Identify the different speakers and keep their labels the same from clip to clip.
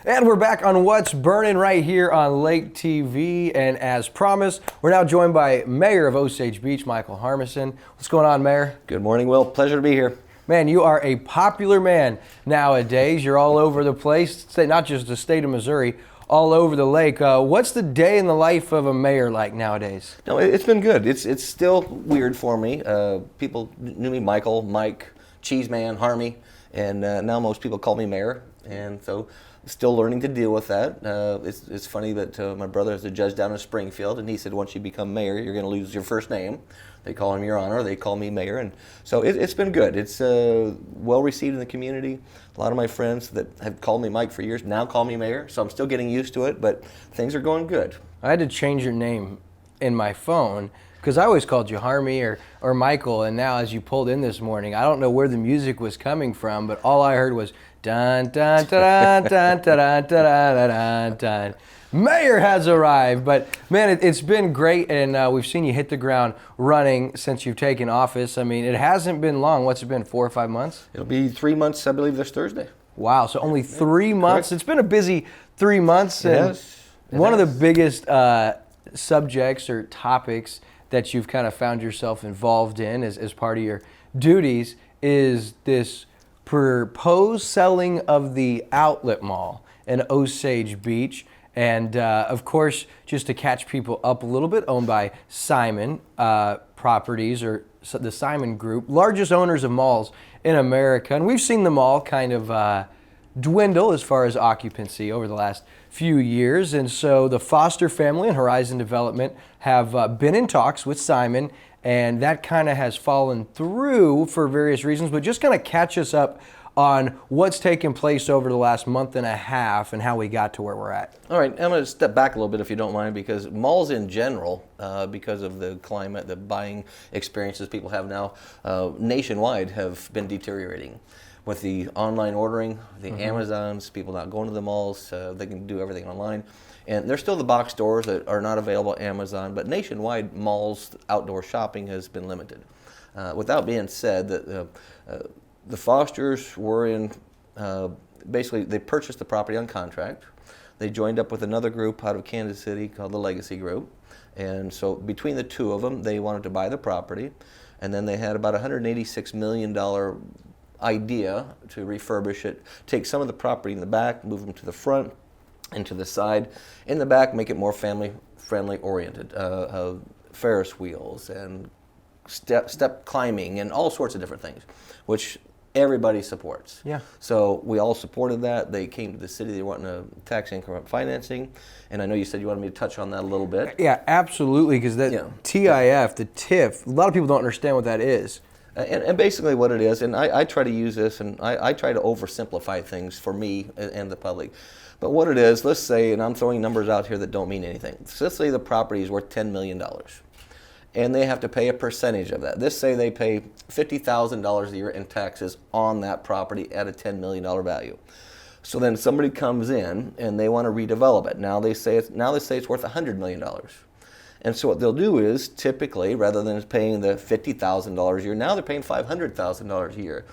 Speaker 1: And we're back on What's Burning right here on Lake TV. And as promised, we're now joined by Mayor of Osage Beach, Michael Harmison. What's going on, Mayor?
Speaker 2: Good morning, Will. Pleasure to be here.
Speaker 1: Man, you are a popular man nowadays. You're all over the place, not just the state of Missouri, all over the lake. What's the day in the life of a mayor like nowadays?
Speaker 2: No, it's been good. It's still weird for me. People knew me Michael, Mike, Cheeseman, Harmy, and now most people call me Mayor. And so still learning to deal with that. It's funny that my brother is a judge down in Springfield, and he said once you become mayor, you're going to lose your first name. They call him Your Honor. They call me Mayor, and so it's been good. It's well received in the community. A lot of my friends that have called me Mike for years now call me Mayor, so I'm still getting used to it, but things are going good.
Speaker 1: I had to change your name in my phone because I always called you Harmy or Michael, and now as you pulled in this morning, I don't know where the music was coming from, but all I heard was dun dun dun dun dun dun dun dun dun. Mayor has arrived. But man, it's been great, and we've seen you hit the ground running since you've taken office. I mean, it hasn't been long. What's it been, 4 or 5 months?
Speaker 2: It'll be 3 months, I believe, this Thursday.
Speaker 1: Wow, so only 3 months.
Speaker 2: Correct.
Speaker 1: It's been a busy 3 months. And one of the biggest subjects or topics that you've kind of found yourself involved in as part of your duties is this proposed selling of the outlet mall in Osage Beach. And of course, just to catch people up a little bit, owned by Simon Properties, or the Simon Group, largest owners of malls in America. And we've seen the mall kind of dwindle as far as occupancy over the last few years. And so the Foster family and Horizon Development have been in talks with Simon, and that kind of has fallen through for various reasons. But just kind of catch us up on what's taken place over the last month and a half and how we got to where we're at.
Speaker 2: All right, I'm going to step back a little bit if you don't mind, because malls in general, because of the climate, the buying experiences people have now, nationwide have been deteriorating. With the online ordering, the Amazons, people not going to the malls, they can do everything online. And there's still the box stores that are not available at Amazon, but nationwide malls, outdoor shopping has been limited. With that being said, the Fosters were in, basically they purchased the property on contract. They joined up with another group out of Kansas City called the Legacy Group. And so between the two of them, they wanted to buy the property. And then they had about $186 million idea to refurbish it, take some of the property in the back, move them to the front and to the side. In the back, make it more family oriented, Ferris wheels and step climbing and all sorts of different things, which everybody supports.
Speaker 1: Yeah.
Speaker 2: So we all supported that. They came to the city. They wanted a tax increment financing, and I know you said you wanted me to touch on that a little bit.
Speaker 1: Yeah, absolutely, because that TIF, the TIF, a lot of people don't understand what that is.
Speaker 2: And basically what it is, and I try to use this, and I try to oversimplify things for me and the public. But what it is, let's say, and I'm throwing numbers out here that don't mean anything. So let's say the property is worth $10 million. And they have to pay a percentage of that. Let's say they pay $50,000 a year in taxes on that property at a $10 million value. So then somebody comes in and they want to redevelop it. Now they say it's worth $100 million. And so what they'll do is, typically, rather than paying the $50,000 a year, now they're paying $500,000 a year.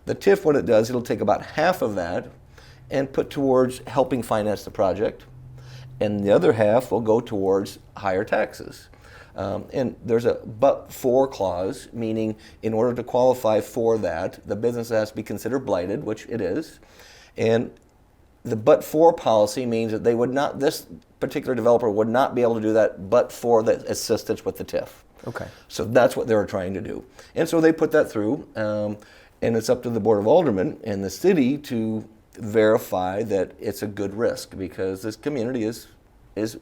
Speaker 2: The TIF, what it does, it'll take about half of that and put towards helping finance the project, and the other half will go towards higher taxes. And there's a but-for clause, meaning in order to qualify for that, the business has to be considered blighted, which it is. And the but-for policy means that they would not, this particular developer would not be able to do that but for the assistance with the TIF.
Speaker 1: Okay.
Speaker 2: So that's what they were trying to do. And so they put that through, and it's up to the Board of Aldermen and the city to verify that it's a good risk, because this community is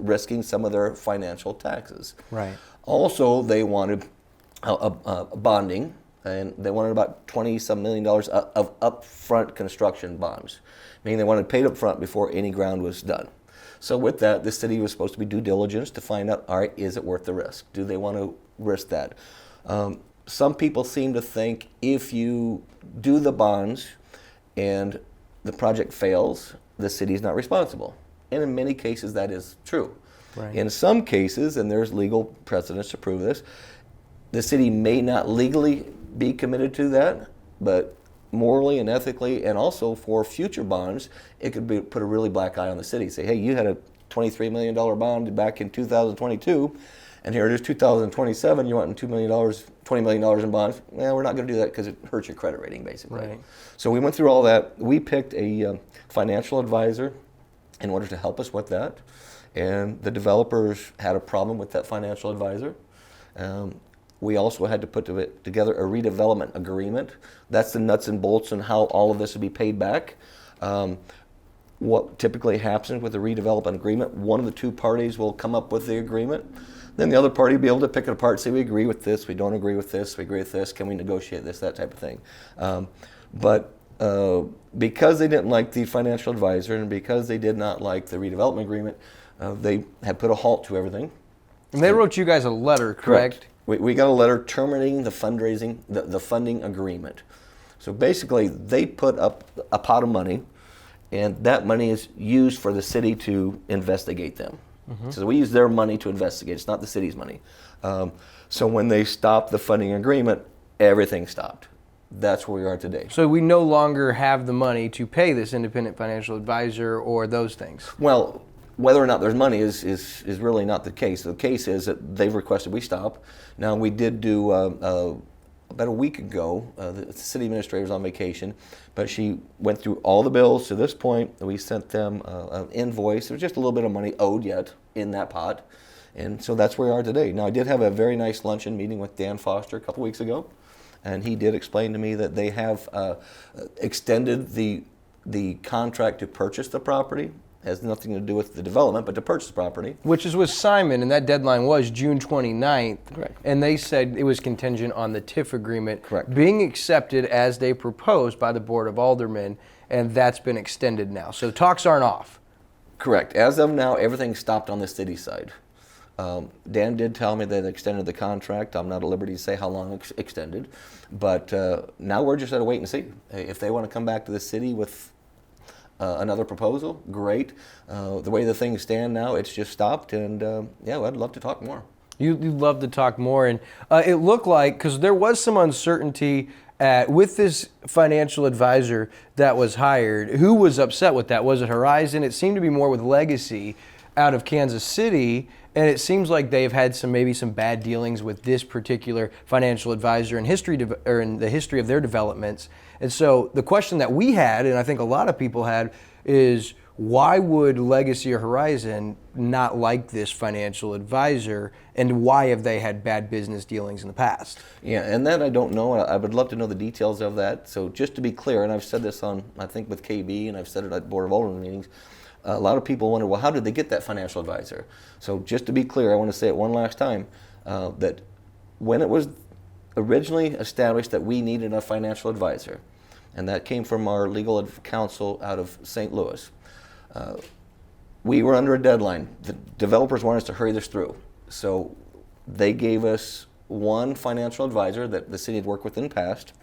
Speaker 2: risking some of their financial taxes.
Speaker 1: Right.
Speaker 2: Also, they wanted bonding, and they wanted about $20-some million of upfront construction bonds, meaning they wanted paid up front before any ground was done. So with that, the city was supposed to be due diligence to find out, all right, is it worth the risk? Do they want to risk that? Some people seem to think if you do the bonds and the project fails, the city is not responsible. And in many cases, that is true.
Speaker 1: Right.
Speaker 2: In some cases, and there's legal precedents to prove this, the city may not legally be committed to that, but morally and ethically, and also for future bonds, it could be put a really black eye on the city. Say, hey, you had a $23 million bond back in 2022, and here it is 2027, you want $2 million, $20 million in bonds. Well, we're not going to do that because it hurts your credit rating, basically.
Speaker 1: Right.
Speaker 2: So we went through all that. We picked a financial advisor in order to help us with that. And the developers had a problem with that financial advisor. We also had to put together a redevelopment agreement. That's the nuts and bolts on how all of this would be paid back. What typically happens with a redevelopment agreement, one of the two parties will come up with the agreement. Then the other party will be able to pick it apart, say we agree with this, we don't agree with this, we agree with this, can we negotiate this, that type of thing. But because they didn't like the financial advisor and because they did not like the redevelopment agreement, they had put a halt to everything.
Speaker 1: And they wrote you guys a letter, correct?
Speaker 2: We got a letter terminating the fundraising, the funding agreement. So basically, they put up a pot of money, and that money is used for the city to investigate them. Mm-hmm. So we use their money to investigate. It's not the city's money. So when they stopped the funding agreement, everything stopped. That's where we are today.
Speaker 1: So we no longer have the money to pay this independent financial advisor or those things.
Speaker 2: Well, whether or not there's money is really not the case. The case is that they've requested we stop. Now, we did do, about a week ago, the city administrator was on vacation, but she went through all the bills to this point. We sent them an invoice. There's just a little bit of money owed yet in that pot. And so that's where we are today. Now, I did have a very nice luncheon meeting with Dan Foster a couple weeks ago, and he did explain to me that they have extended the contract to purchase the property. Has nothing to do with the development, but to purchase the property.
Speaker 1: Which is with Simon, and that deadline was June 29th.
Speaker 2: Correct.
Speaker 1: And they said it was contingent on the TIF agreement
Speaker 2: Correct.
Speaker 1: being accepted as they proposed by the Board of Aldermen, and that's been extended now. So talks aren't off.
Speaker 2: Correct. As of now, everything's stopped on the city side. Dan did tell me they extended the contract. I'm not at liberty to say how long it's extended, but now we're just at a wait and see. If they want to come back to the city with another proposal, great. The way the things stand now, it's just stopped, and yeah, I'd love to talk more.
Speaker 1: You'd love to talk more, and it looked like, because there was some uncertainty with this financial advisor that was hired. Who was upset with that? Was it Harmison? It seemed to be more with Legacy out of Kansas City, and it seems like they've had maybe some bad dealings with this particular financial advisor in the history of their developments. And so the question that we had, and I think a lot of people had, is why would Legacy or Harmison not like this financial advisor, and why have they had bad business dealings in the past?
Speaker 2: Yeah, and that I don't know. I would love to know the details of that. So just to be clear, and I've said this on, I think, with KB, and I've said it at Board of Aldermen meetings, a lot of people wonder, well, how did they get that financial advisor? So just to be clear, I want to say it one last time, that when it was originally established that we needed a financial advisor, and that came from our legal counsel out of St. Louis, we were under a deadline. The developers wanted us to hurry this through. So they gave us one financial advisor that the city had worked with in the past,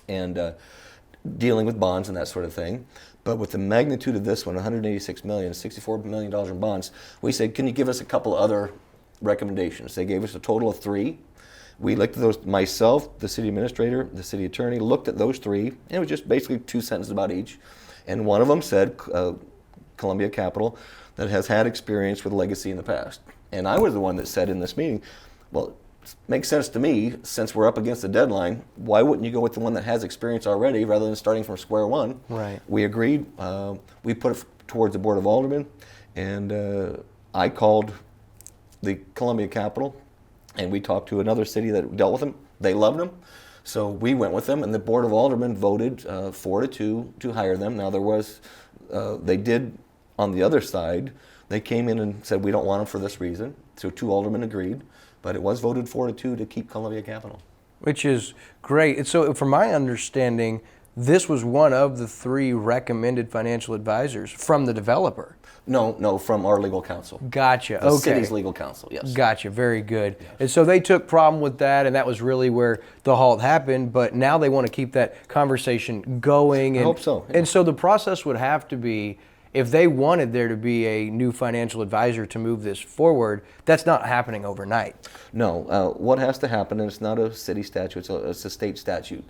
Speaker 2: and dealing with bonds and that sort of thing. But with the magnitude of this one, $186 million, $64 million in bonds, we said, can you give us a couple other recommendations? They gave us a total of 3. We looked at those, myself, the city administrator, the city attorney, looked at those 3, and it was just basically 2 sentences about each. And one of them said, Columbia Capital, that has had experience with Legacy in the past. And I was the one that said in this meeting, well, it makes sense to me, since we're up against the deadline, why wouldn't you go with the one that has experience already rather than starting from square one?
Speaker 1: Right.
Speaker 2: We agreed. We put it towards the Board of Aldermen, and I called the Columbia Capital, and we talked to another city that dealt with them. They loved them. So we went with them, and the Board of Aldermen voted 4-2 to hire them. Now there was, they did, on the other side, they came in and said, we don't want them for this reason. So 2 aldermen agreed, but it was voted 4-2 to keep Columbia Capital.
Speaker 1: Which is great. And so from my understanding, this was one of the 3 recommended financial advisors from the developer.
Speaker 2: No, from our legal counsel.
Speaker 1: Gotcha.
Speaker 2: The city's legal counsel, yes.
Speaker 1: Gotcha. Very good. Yes. And so they took problem with that, and that was really where the halt happened. But now they want to keep that conversation going.
Speaker 2: I hope so.
Speaker 1: Yeah. And so the process would have to be, if they wanted there to be a new financial advisor to move this forward, that's not happening overnight.
Speaker 2: No, what has to happen, and it's not a city statute, it's a state statute.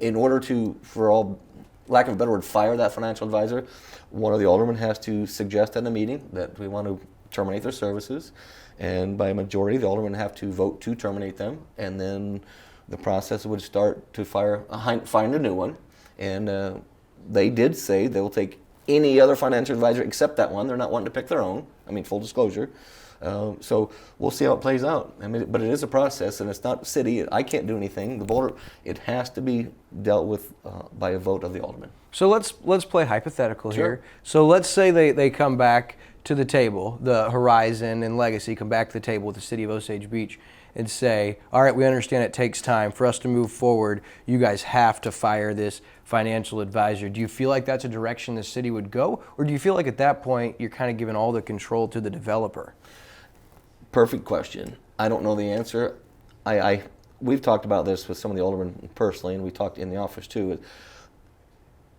Speaker 2: In order to, for all lack of a better word, fire that financial advisor, one of the aldermen has to suggest at a meeting that we want to terminate their services, and by a majority, the aldermen have to vote to terminate them, and then the process would start to find a new one. And they did say they will take any other financial advisor except that one. They're not wanting to pick their own. I mean, full disclosure. So we'll see how it plays out. I mean, but it is a process, and it's not city. I can't do anything. The board, it has to be dealt with by a vote of the alderman.
Speaker 1: So let's play hypothetical
Speaker 2: Sure.
Speaker 1: here. So let's say they come back to the table, the Harmison and Legacy come back to the table with the city of Osage Beach and say, all right, we understand it takes time for us to move forward. You guys have to fire this financial advisor. Do you feel like that's a direction the city would go? Or do you feel like at that point you're kind of giving all the control to the developer?
Speaker 2: Perfect question. I don't know the answer. We've talked about this with some of the aldermen personally, and we talked in the office too.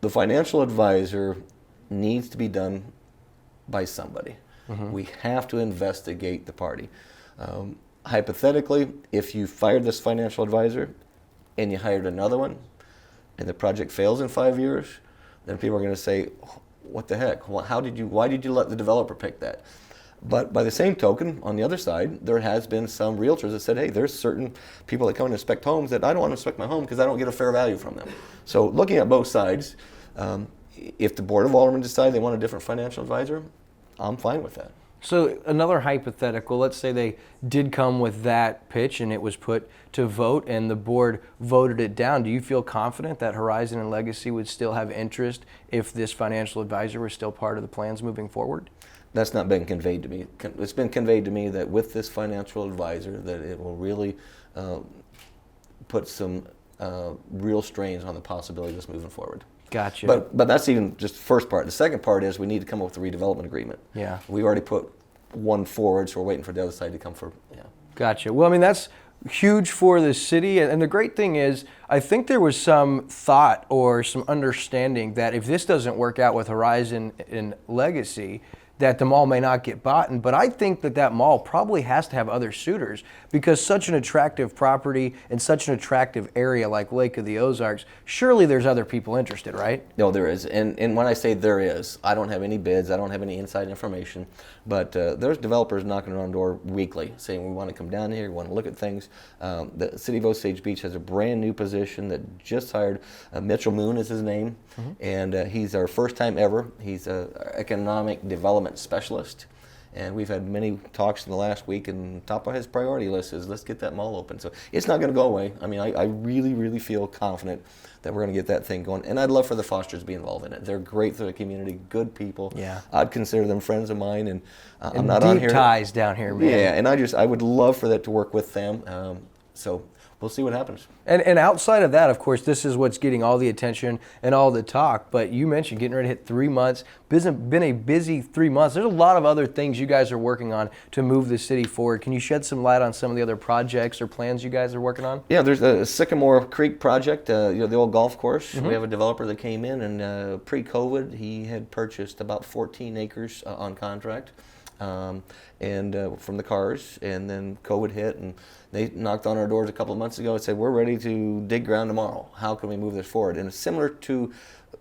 Speaker 2: The financial advisor needs to be done by somebody. Mm-hmm. We have to investigate the party. Hypothetically, if you fired this financial advisor and you hired another one, and the project fails in 5 years, then people are going to say, "What the heck? Well, why did you let the developer pick that?" But by the same token, on the other side, there has been some realtors that said, "Hey, there's certain people that come and inspect homes that I don't want to inspect my home because I don't get a fair value from them." So, looking at both sides, if the Board of Aldermen decide they want a different financial advisor, I'm fine with that.
Speaker 1: So another hypothetical, let's say they did come with that pitch and it was put to vote and the board voted it down. Do you feel confident that Harmison and Legacy would still have interest if this financial advisor was still part of the plans moving forward?
Speaker 2: That's not been conveyed to me. It's been conveyed to me that with this financial advisor that it will really put some real strains on the possibility of this moving forward.
Speaker 1: Gotcha.
Speaker 2: But that's even just the first part. The second part is we need to come up with a redevelopment agreement.
Speaker 1: Yeah.
Speaker 2: We've already put one forward, so we're waiting for the other side to come for. Yeah.
Speaker 1: Gotcha. Well, I mean, that's huge for the city. And the great thing is, I think there was some thought or some understanding that if this doesn't work out with Harmison and Legacy, that the mall may not get bought. But I think that mall probably has to have other suitors because such an attractive property in such an attractive area like Lake of the Ozarks, surely there's other people interested, right?
Speaker 2: No, there is. And when I say there is, I don't have any bids, I don't have any inside information, but there's developers knocking on the door weekly saying we want to come down here, we want to look at things. The city of Osage Beach has a brand new position that just hired, Mitchell Moon is his name, mm-hmm. and he's our first time ever. He's an economic development specialist, and we've had many talks in the last week, and top of his priority list is let's get that mall open. So it's not going to go away. I mean, I really, really feel confident that we're going to get that thing going, and I'd love for the Fosters to be involved in it. They're great for the community, good people.
Speaker 1: Yeah,
Speaker 2: I'd consider them friends of mine, and I'm
Speaker 1: and
Speaker 2: not
Speaker 1: deep
Speaker 2: on here.
Speaker 1: Ties down here, man.
Speaker 2: Yeah, and I would love for that to work with them. So we'll see what happens.
Speaker 1: And outside of that, of course, this is what's getting all the attention and all the talk. But you mentioned getting ready to hit 3 months. Been a busy 3 months. There's a lot of other things you guys are working on to move the city forward. Can you shed some light on some of the other projects or plans you guys are working on?
Speaker 2: Yeah, there's the Sycamore Creek project, the old golf course.
Speaker 1: Mm-hmm.
Speaker 2: We have a developer that came in, and pre-COVID, he had purchased about 14 acres on contract. And from the cars, and then COVID hit, and they knocked on our doors a couple of months ago and said, we're ready to dig ground tomorrow. How can we move this forward? And it's similar to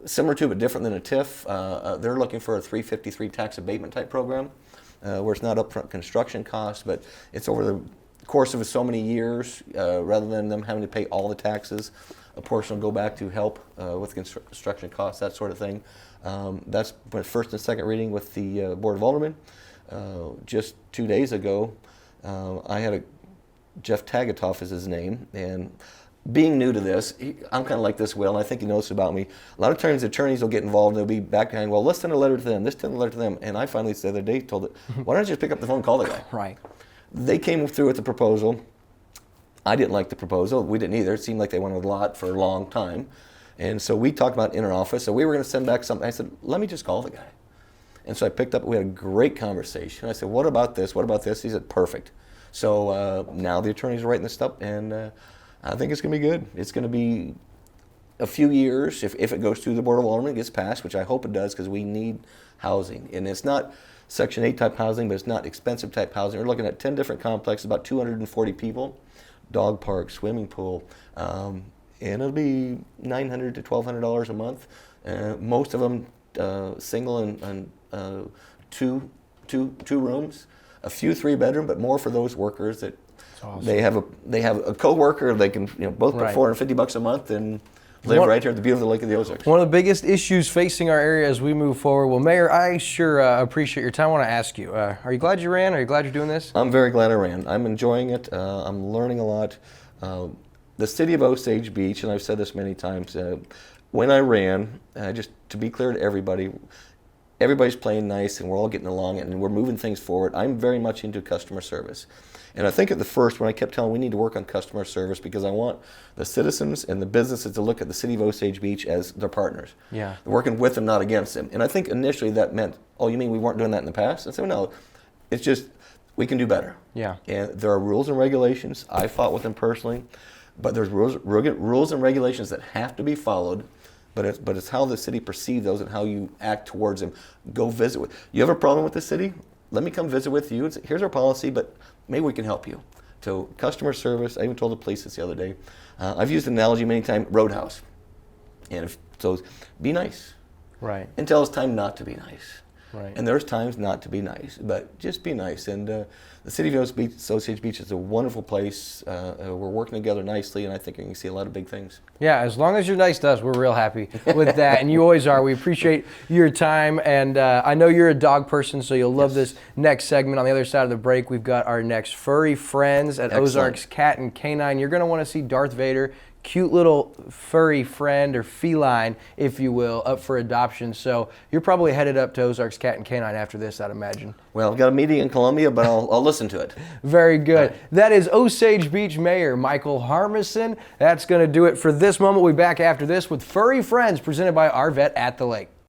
Speaker 2: but different than a TIF. They're looking for a 353 tax abatement type program, where it's not upfront construction costs, but it's over the course of so many years, rather than them having to pay all the taxes. A portion will go back to help with construction costs, that sort of thing. That's my first and second reading with the Board of Aldermen. Just 2 days ago, I had Jeff Tagatoff is his name, and being new to this, I'm kind of like this, Will, and I think he knows this about me. A lot of times attorneys will get involved and they'll be back behind, well, let's send a letter to them, let's send a letter to them. And I finally, the other day, told it, why don't you just pick up the phone and call the guy?
Speaker 1: Right.
Speaker 2: They came through with the proposal. I didn't like the proposal. We didn't either. It seemed like they wanted a lot for a long time. And so we talked about in our office, so we were going to send back something. I said, let me just call the guy. And so I picked up, we had a great conversation. I said, what about this? What about this? He said, perfect. So now the attorneys are writing this stuff, and I think it's going to be good. It's going to be a few years, if it goes through the Board of Aldermen, gets passed, which I hope it does, because we need housing. And it's not Section 8 type housing, but it's not expensive type housing. We're looking at 10 different complexes, about 240 people, dog park, swimming pool, and it'll be $900 to $1,200 a month. Most of them single and two rooms, a few 3-bedroom, but more for those workers that awesome. They have a co-worker. They can both put $450 a month and live right here at the beautiful Lake of the Ozarks.
Speaker 1: One of the biggest issues facing our area as we move forward. Well, Mayor, I sure appreciate your time. I want to ask you, are you glad you ran? Are you glad you're doing this?
Speaker 2: I'm very glad I ran. I'm enjoying it. I'm learning a lot. The city of Osage Beach, and I've said this many times, when I ran, just to be clear to everybody, everybody's playing nice and we're all getting along and we're moving things forward. I'm very much into customer service. And I think at the first when I kept telling we need to work on customer service because I want the citizens and the businesses to look at the city of Osage Beach as their partners.
Speaker 1: Yeah.
Speaker 2: They're working with them, not against them. And I think initially that meant, oh, you mean we weren't doing that in the past? I said, no, it's just we can do better.
Speaker 1: Yeah.
Speaker 2: And there are rules and regulations. I fought with them personally, but there's rules and regulations that have to be followed. But it's how the city perceives those and how you act towards them. Go visit with. You have a problem with the city? Let me come visit with you. Here's our policy, but maybe we can help you. So customer service. I even told the police this the other day. I've used an analogy many times. Roadhouse. And so be nice.
Speaker 1: Right.
Speaker 2: Until it's time not to be nice.
Speaker 1: Right.
Speaker 2: And there's times not to be nice, but just be nice. And the city of Osage Beach is a wonderful place. We're working together nicely, and I think you can see a lot of big things.
Speaker 1: Yeah, as long as you're nice to us, we're real happy with that. And you always are. We appreciate your time. And I know you're a dog person, so you'll love this next segment. On the other side of the break, we've got our next furry friends at Ozarks Cat and Canine. You're going to want to see Darth Vader, cute little furry friend or feline, if you will, up for adoption. So you're probably headed up to Ozarks Cat and Canine after this, I'd imagine.
Speaker 2: Well, I've got a meeting in Columbia, but I'll listen to it.
Speaker 1: Very good. That is Osage Beach Mayor Michael Harmison. That's going to do it for this moment. We'll be back after this with Furry Friends presented by our vet at the lake.